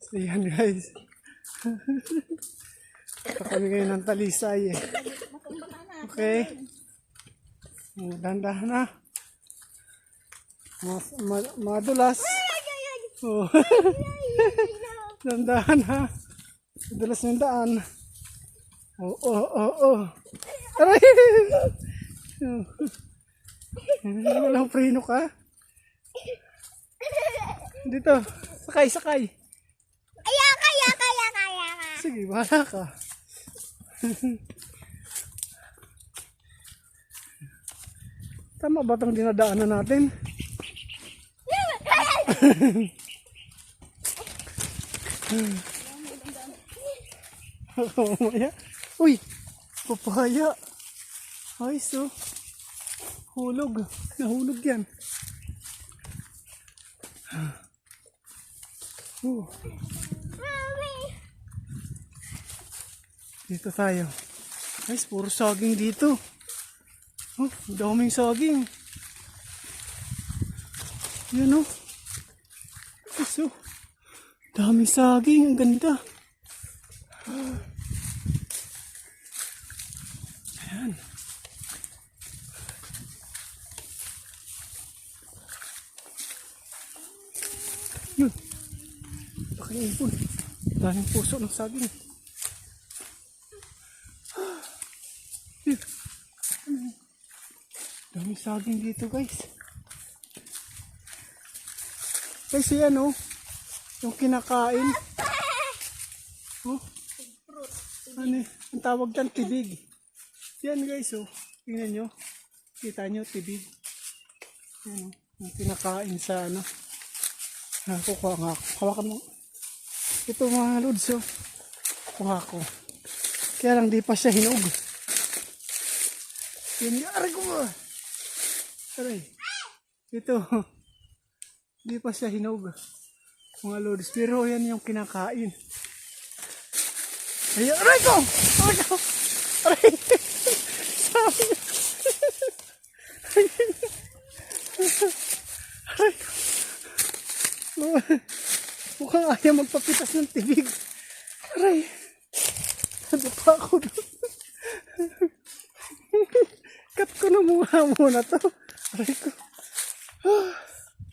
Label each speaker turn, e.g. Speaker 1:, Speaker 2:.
Speaker 1: So yan guys. Ito kami ngayon ng talisay eh. Okay. Dahan-dahan na. Madulas. Oh. Dahan-dahan ha. Madulas ng daan. Oh. Aray! Walang preno ka. Dito. Sakay.
Speaker 2: Kaya.
Speaker 1: Sige, bahala ka. Tama ba itong dinadaanan natin? Mamaya. Uy! Papaya! Ay, so. Hulog. Nahulog yan. Dito tayo. Guys, puro saging dito. Oh, daming saging. Yan o. So, daming saging. Ang ganda. Ayan. Yun. Pakaipon. Daming puso ng saging. Dami saging dito guys. Guys yan oh. Yung kinakain. Oh. Ano ang tawag dyan? Tibig. Yan guys oh. Tingnan nyo. Kita nyo tibig. Yan oh. Yung kinakain sa ano. Kukuha nga ako. Hawakan mo. Ito mga lods oh. Kuha ko. Kaya lang di pa siya hinog. Yan. Aray ko ba? Aray. Ito. Di pa siya hinog. Mga lods. Pero yan yung kinakain. Ayan. Aray ko! Aray! Aray ko! Mukhang ayaw magpapitas ng tibig. Aray! Ano pa ako doon? Cut ko na muna to. Aray ko.